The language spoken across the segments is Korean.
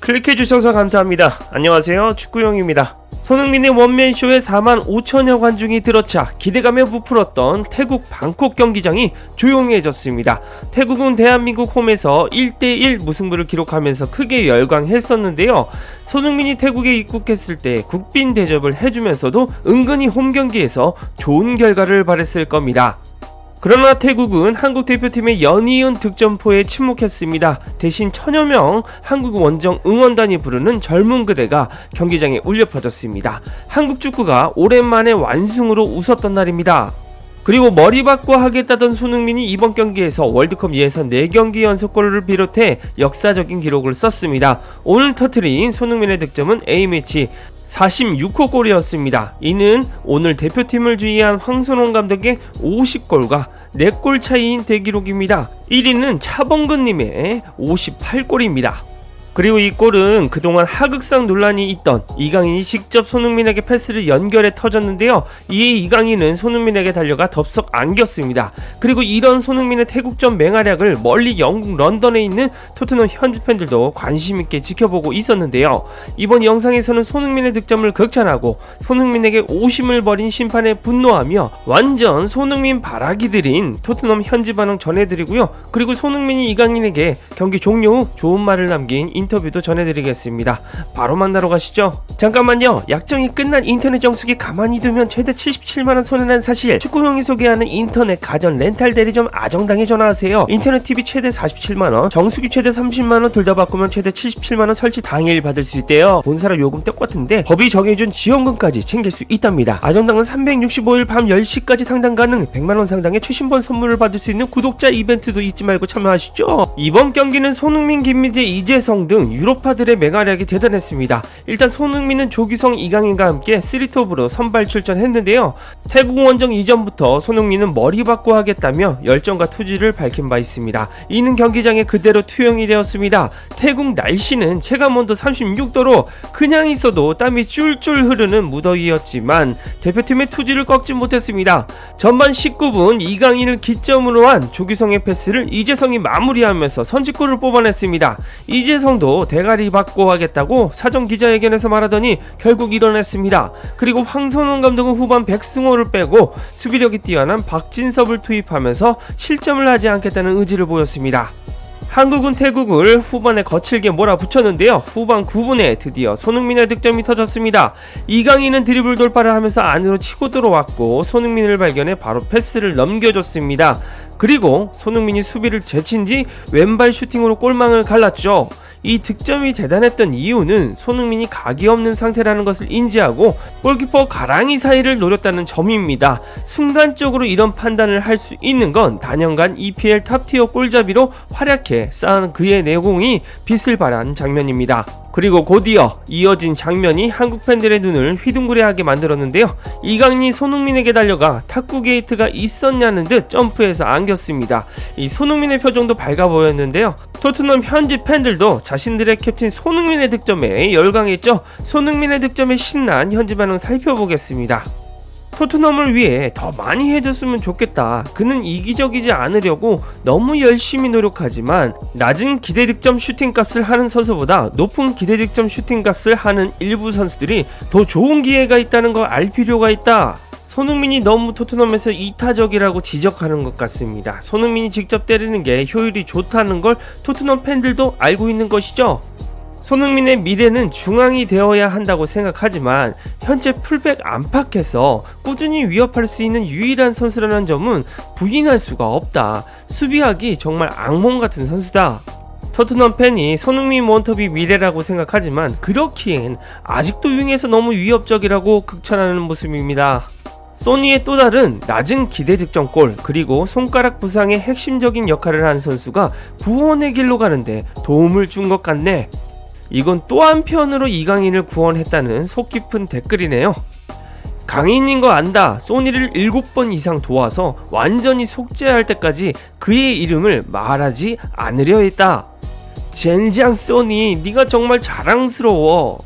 클릭해주셔서 감사합니다. 안녕하세요, 축구용입니다. 손흥민의 원맨쇼에 45,000여 관중이 들어차 기대감에 부풀었던 태국 방콕 경기장이 조용해졌습니다. 태국은 대한민국 홈에서 1대1 무승부를 기록하면서 크게 열광했었는데요. 손흥민이 태국에 입국했을 때 국빈 대접을 해주면서도 은근히 홈 경기에서 좋은 결과를 바랬을 겁니다. 그러나 태국은 한국 대표팀의 연이은 득점포에 침묵했습니다. 대신 1000여 명 한국 원정 응원단이 부르는 젊은 그대가 경기장에 울려 퍼졌습니다. 한국 축구가 오랜만에 완승으로 웃었던 날입니다. 그리고 머리박고 하겠다던 손흥민이 이번 경기에서 월드컵 예선 4경기 연속골을 비롯해 역사적인 기록을 썼습니다. 오늘 터트린 손흥민의 득점은 A매치 46호 골이었습니다. 이는 오늘 대표팀을 주의한 황선홍 감독의 50골과 4골 차이인 대기록입니다. 1위는 차범근님의 58골입니다. 그리고 이 골은 그동안 하극상 논란이 있던 이강인이 직접 손흥민에게 패스를 연결해 터졌는데요. 이에 이강인은 손흥민에게 달려가 덥석 안겼습니다. 그리고 이런 손흥민의 태국전 맹활약을 멀리 영국 런던에 있는 토트넘 현지 팬들도 관심있게 지켜보고 있었는데요. 이번 영상에서는 손흥민의 득점을 극찬하고 손흥민에게 오심을 벌인 심판에 분노하며 완전 손흥민 바라기들인 토트넘 현지 반응 전해드리고요. 그리고 손흥민이 이강인에게 경기 종료 후 좋은 말을 남긴 인터뷰도 전해드리겠습니다. 바로 만나러 가시죠. 잠깐만요. 약정이 끝난 인터넷 정수기 가만히 두면 최대 77만원 손해난 사실. 축구형이 소개하는 인터넷 가전 렌탈 대리점 아정당에 전화하세요. 인터넷 TV 최대 47만원, 정수기 최대 30만원 둘 다 바꾸면 최대 77만원 설치 당일 받을 수 있대요. 본사랑 요금 똑같은데 법이 정해준 지원금까지 챙길 수 있답니다. 아정당은 365일 밤 10시까지 상담 가능, 100만원 상당의 최신본 선물을 받을 수 있는 구독자 이벤트도 잊지 말고 참여하시죠. 이번 경기는 손흥민, 김민재, 이재성 등 유로파들의 맹활약이 대단했습니다. 일단 손흥민은 조규성, 이강인과 함께 3톱으로 선발 출전했는데요. 태국 원정 이전부터 손흥민은 머리박고 하겠다며 열정과 투지를 밝힌 바 있습니다. 이는 경기장에 그대로 투영이 되었습니다. 태국 날씨는 체감온도 36도로 그냥 있어도 땀이 쫄쫄 흐르는 무더위였지만 대표팀의 투지를 꺾지 못했습니다. 전반 19분 이강인을 기점으로 한 조규성의 패스를 이재성이 마무리하면서 선취골을 뽑아냈습니다. 이재성도 대가리 받고 하겠다고 사전 기자회견에서 말하더니 결국 일어났습니다. 그리고 황선홍 감독은 후반 백승호를 빼고 수비력이 뛰어난 박진섭을 투입하면서 실점을 하지 않겠다는 의지를 보였습니다. 한국은 태국을 후반에 거칠게 몰아붙였는데요. 후반 9분에 드디어 손흥민의 득점이 터졌습니다. 이강인은 드리블 돌파를 하면서 안으로 치고 들어왔고 손흥민을 발견해 바로 패스를 넘겨줬습니다. 그리고 손흥민이 수비를 제친 뒤 왼발 슈팅으로 골망을 갈랐죠. 이 득점이 대단했던 이유는 손흥민이 각이 없는 상태라는 것을 인지하고 골키퍼 가랑이 사이를 노렸다는 점입니다. 순간적으로 이런 판단을 할 수 있는 건 단연간 EPL 탑티어 골잡이로 활약해 쌓은 그의 내공이 빛을 발한 장면입니다. 그리고 곧이어 이어진 장면이 한국 팬들의 눈을 휘둥그레하게 만들었는데요. 이강인이 손흥민에게 달려가 탁구 게이트가 있었냐는 듯 점프해서 안겼습니다. 이 손흥민의 표정도 밝아 보였는데요. 토트넘 현지 팬들도 자신들의 캡틴 손흥민의 득점에 열광했죠. 손흥민의 득점에 신난 현지 반응 살펴보겠습니다. 토트넘을 위해 더 많이 해줬으면 좋겠다. 그는 이기적이지 않으려고 너무 열심히 노력하지만 낮은 기대 득점 슈팅 값을 하는 선수보다 높은 기대 득점 슈팅 값을 하는 일부 선수들이 더 좋은 기회가 있다는 걸 알 필요가 있다. 손흥민이 너무 토트넘에서 이타적이라고 지적하는 것 같습니다. 손흥민이 직접 때리는 게 효율이 좋다는 걸 토트넘 팬들도 알고 있는 것이죠. 손흥민의 미래는 중앙이 되어야 한다고 생각하지만 현재 풀백 안팎에서 꾸준히 위협할 수 있는 유일한 선수라는 점은 부인할 수가 없다. 수비하기 정말 악몽 같은 선수다. 토트넘 팬이 손흥민 원톱이 미래라고 생각하지만 그렇기엔 아직도 윙에서 너무 위협적이라고 극찬하는 모습입니다. 소니의 또 다른 낮은 기대 득점골 그리고 손가락 부상의 핵심적인 역할을 한 선수가 구원의 길로 가는데 도움을 준 것 같네. 이건 또 한편으로 이강인을 구원했다는 속 깊은 댓글이네요. 강인인 거 안다. 소니를 7번 이상 도와서 완전히 속죄할 때까지 그의 이름을 말하지 않으려 했다. 젠장 소니, 네가 정말 자랑스러워.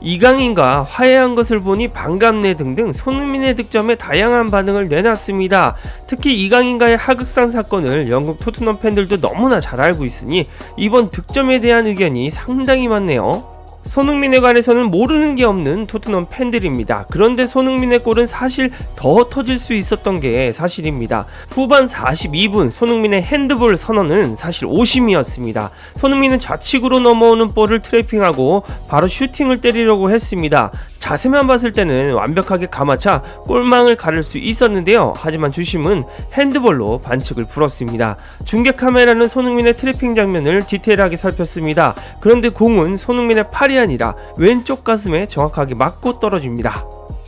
이강인과 화해한 것을 보니 반갑네 등등 손흥민의 득점에 다양한 반응을 내놨습니다. 특히 이강인과의 하극상 사건을 영국 토트넘 팬들도 너무나 잘 알고 있으니 이번 득점에 대한 의견이 상당히 많네요. 손흥민에 관해서는 모르는 게 없는 토트넘 팬들입니다. 그런데 손흥민의 골은 사실 더 터질 수 있었던 게 사실입니다. 후반 42분 손흥민의 핸드볼 선언은 사실 오심이었습니다. 손흥민은 좌측으로 넘어오는 볼을 트래핑하고 바로 슈팅을 때리려고 했습니다. 자세만 봤을 때는 완벽하게 감아차 골망을 가를 수 있었는데요. 하지만 주심은 핸드볼로 반칙을 풀었습니다. 중계 카메라는 손흥민의 트래핑 장면을 디테일하게 살폈습니다. 그런데 공은 손흥민의 팔이 아니라 왼쪽 가슴에 정확하게 맞고 떨어집니다.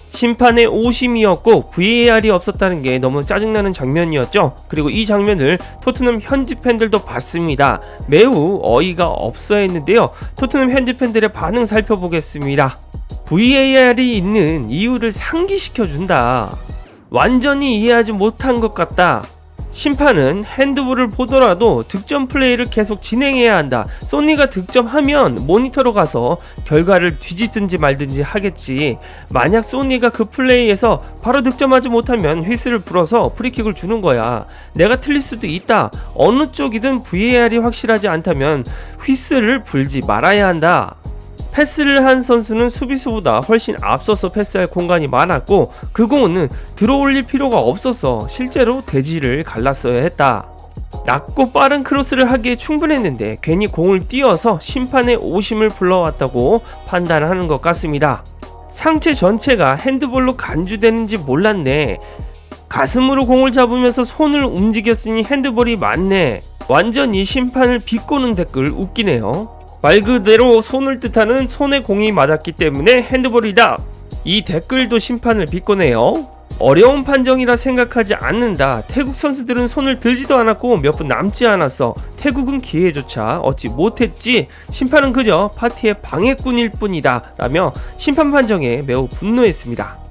심판의 오심이었고 VAR이 없었다는 게 너무 짜증나는 장면이었죠. 그리고 이 장면을 토트넘 현지 팬들도 봤습니다. 매우 어이가 없어 했는데요. 토트넘 현지 팬들의 반응 살펴보겠습니다. VAR이 있는 이유를 상기시켜준다. 완전히 이해하지 못한 것 같다. 심판은 핸드볼을 보더라도 득점 플레이를 계속 진행해야 한다. 소니가 득점하면 모니터로 가서 결과를 뒤집든지 말든지 하겠지. 만약 소니가 그 플레이에서 바로 득점하지 못하면 휘슬을 불어서 프리킥을 주는 거야. 내가 틀릴 수도 있다. 어느 쪽이든 VAR이 확실하지 않다면 휘슬을 불지 말아야 한다. 패스를 한 선수는 수비수보다 훨씬 앞서서 패스할 공간이 많았고 그 공은 들어올릴 필요가 없어서 실제로 대지를 갈랐어야 했다. 낮고 빠른 크로스를 하기에 충분했는데 괜히 공을 띄어서 심판의 오심을 불러왔다고 판단하는 것 같습니다. 상체 전체가 핸드볼로 간주되는지 몰랐네. 가슴으로 공을 잡으면서 손을 움직였으니 핸드볼이 맞네. 완전히 심판을 비꼬는 댓글 웃기네요. 말 그대로 손을 뜻하는 손에 공이 맞았기 때문에 핸드볼이다. 이 댓글도 심판을 비꼬네요. 어려운 판정이라 생각하지 않는다. 태국 선수들은 손을 들지도 않았고 몇 분 남지 않았어. 태국은 기회조차 얻지 못했지. 심판은 그저 파티의 방해꾼일 뿐이다 라며 심판 판정에 매우 분노했습니다.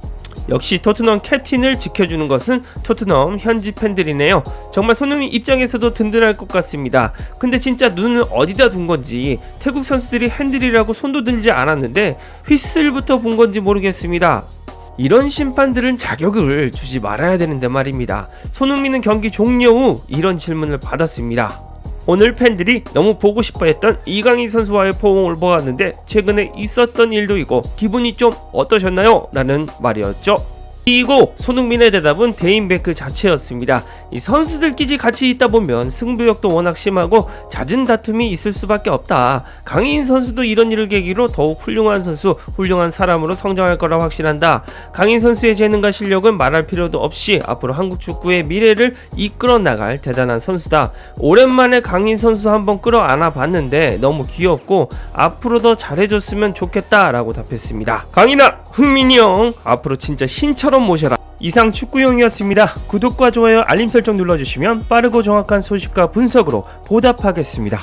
역시 토트넘 캡틴을 지켜주는 것은 토트넘 현지 팬들이네요. 정말 손흥민 입장에서도 든든할 것 같습니다. 근데 진짜 눈을 어디다 둔 건지 태국 선수들이 핸들이라고 손도 들지 않았는데 휘슬부터 본 건지 모르겠습니다. 이런 심판들은 자격을 주지 말아야 되는데 말입니다. 손흥민은 경기 종료 후 이런 질문을 받았습니다. 오늘 팬들이 너무 보고 싶어 했던 이강인 선수와의 포옹을 보았는데 최근에 있었던 일도 있고 기분이 좀 어떠셨나요? 라는 말이었죠. 그리고 손흥민의 대답은 대인배그 자체였습니다. 이 선수들끼리 같이 있다 보면 승부욕도 워낙 심하고 잦은 다툼이 있을 수밖에 없다. 강인 선수도 이런 일을 계기로 더욱 훌륭한 선수, 훌륭한 사람으로 성장할 거라 확신한다. 강인 선수의 재능과 실력은 말할 필요도 없이 앞으로 한국 축구의 미래를 이끌어 나갈 대단한 선수다. 오랜만에 강인 선수 한번 끌어안아 봤는데 너무 귀엽고 앞으로 더 잘해줬으면 좋겠다 라고 답했습니다. 강인아, 흥민이 형 앞으로 진짜 신처럼 모셔라. 이상 축구용이었습니다. 구독과 좋아요, 알림 설정 눌러주시면 빠르고 정확한 소식과 분석으로 보답하겠습니다.